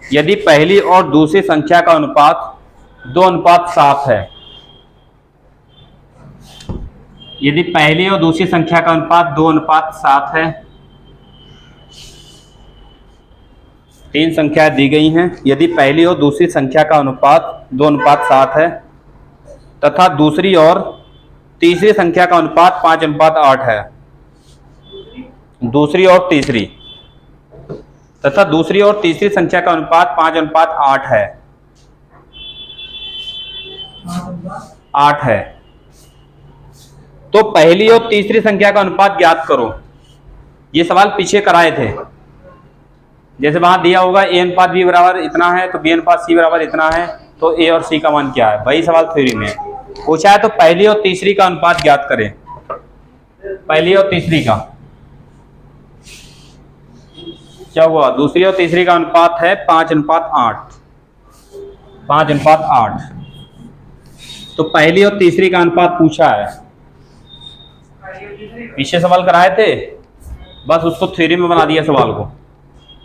यदि पहली और दूसरी संख्या का अनुपात 2:7 है, यदि पहली और दूसरी संख्या का अनुपात 2:7 है, 3 संख्याएं दी गई हैं, यदि पहली और दूसरी संख्या का अनुपात 2:7 है तथा दूसरी और तीसरी संख्या का अनुपात 5:8 है, दूसरी और तीसरी संख्या का अनुपात 5:8 है, 8 है, तो पहली और तीसरी संख्या का अनुपात ज्ञात करो। ये सवाल पीछे कराए थे, जैसे वहां दिया होगा a/b बराबर इतना है तो b/c बराबर इतना है, तो a और c का मान क्या है, वही सवाल थ्योरी में पूछा है। तो पहली और तीसरी का अनुपात ज्ञात करें। पहली और तीसरी का क्या हुआ, दूसरी और तीसरी का अनुपात है 5:8, 5:8। तो पहली और तीसरी का अनुपात पूछा है, पीछे सवाल कराए थे, बस उसको थ्योरी में बना दिया सवाल को।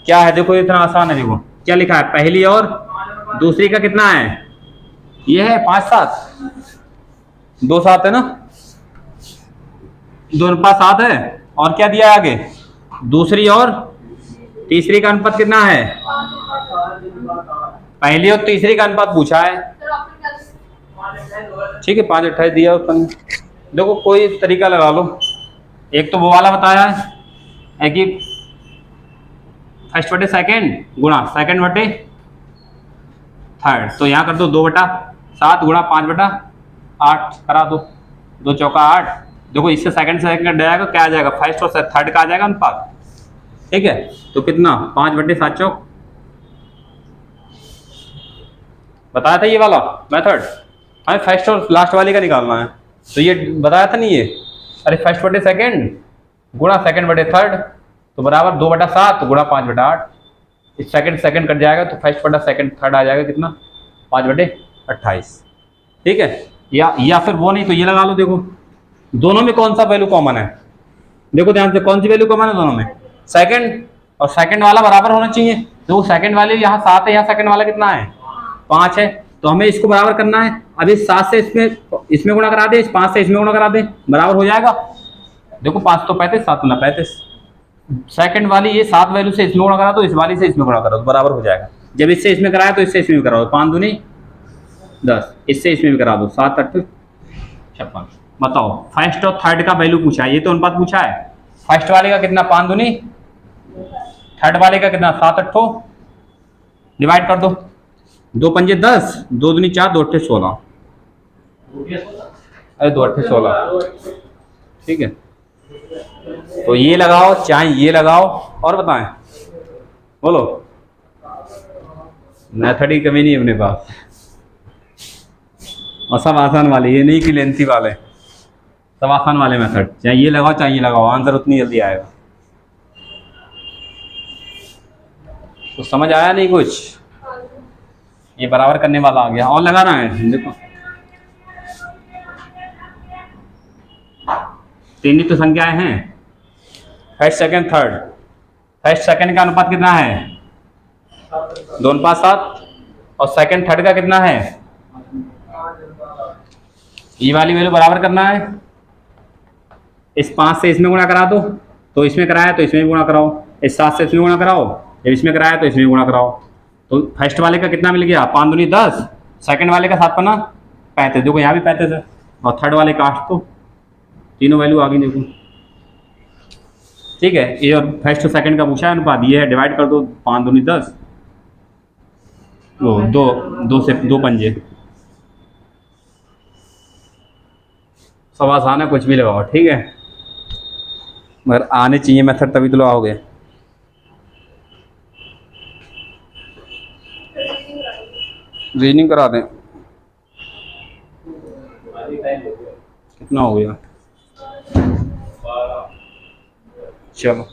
क्या है देखो, इतना आसान है। देखो क्या लिखा है, पहली और दूसरी का कितना है, ये है 5:7, 2:7 है ना, 2:7 है। और क्या दिया है आगे, दूसरी और तीसरी का अनुपात कितना है, पहली और तीसरी का अनुपात पूछा है, ठीक है। 5:28 दिया उसने। देखो कोई तरीका लगा लो, एक तो वो वाला बताया है कि फर्स्ट बटे सेकंड गुणा सेकंड बटे थर्ड, तो यहाँ कर दो 2/7 गुणा 5/8 करा दो, 2 चौका 8। देखो इससे सेकंड से सेकंड जाएगा, क्या आ जाएगा, फर्स्ट और थर्ड का आ जाएगा अनुपात, ठीक है। तो कितना, 5/7 चौक, बताया था ये वाला मेथड, हमें फर्स्ट और लास्ट वाले का निकालना है। तो ये बताया था नहीं ये, अरे फर्स्ट बटे सेकंड गुणा सेकंड बटे थर्ड, तो बराबर 2/7 गुणा 5/8। इस सेकंड कट जाएगा तो फर्स्ट बटा सेकंड थर्ड आ जाएगा कितना, 5/28, ठीक है। या फिर वो नहीं तो ये लगा लो। देखो दोनों में कौन सा वैल्यू कॉमन है, देखो ध्यान से, कौन सी वैल्यू कॉमन है दोनों में, सेकंड, और सेकंड वाला बराबर होना चाहिए। देखो सेकंड वाले यहाँ 7 है, यहाँ सेकंड वाला कितना है, 5 है, तो हमें इसको बराबर करना है। अब इस 7 से इसमें गुणा करा दे, इस 5 से इसमें गुणा करा दे, बराबर हो जाएगा। देखो 5 तो 35, 7 गुना 35, सेकंड वाली ये 7 वैल्यू से इसमें गुणा करा दो, इस वाली से इसमें गुणा करा दो, बराबर हो जाएगा। जब इससे इसमें कराया तो इससे इसमें भी करा दो, 5 दूनी 10, इससे इसमें भी करा दो, 7 8 56। बताओ फर्स्ट और थर्ड का वैल्यू पूछा है, ये तो अनुपात पूछा है। फर्स्ट वाले का कितना, 5 दूनी, थर्ड वाले का कितना, 7 8, डिवाइड कर दो, 2 पंजे 10, 2 दूनी 4, 2 8 16, अरे 2 8 16, ठीक है। तो ये लगाओ चाहे ये लगाओ, और बताएं, बोलो, मेथड की कमी नहीं अपने पास, और सब आसान वाले, ये नहीं कि लेंथी वाले, सब आसान वाले मेथड, चाहे ये लगाओ चाहे ये लगाओ, आंसर उतनी जल्दी आएगा। तो समझ आया नहीं कुछ, ये बराबर करने वाला आ गया, और लगाना है। देखो 3 ही तो संख्याएं हैं, first second third, first second का अनुपात कितना है, 2:7, और सेकंड थर्ड का कितना है, ये वाली वैल्यू बराबर करना है। इस 5 से इसमें गुणा करा दो, तो इसमें कराया तो इसमें भी गुणा कराओ, इस 7 से इसमें गुणा कराओ, जब इसमें कराया तो इसमें गुणा कराओ। तो फर्स्ट वाले का कितना मिल गया, 5 दूनी 10, सेकंड वाले का 7 5 35, देखो यहाँ भी 35 है, और थर्ड वाले का 8, तो तीनों वैल्यू आ गई देखो, ठीक है। ये और फर्स्ट और सेकंड का पूछा है अनुपात, ये है, डिवाइड कर दो, 5 दूनी 10, वो 2 से 2 पंजे, सब आसान है, कुछ भी लगाओ, ठीक है। मगर आने चाहिए मेथड, तभी तो लगाओगे। रीजनिंग करा दें, कितना हो गया, चलो।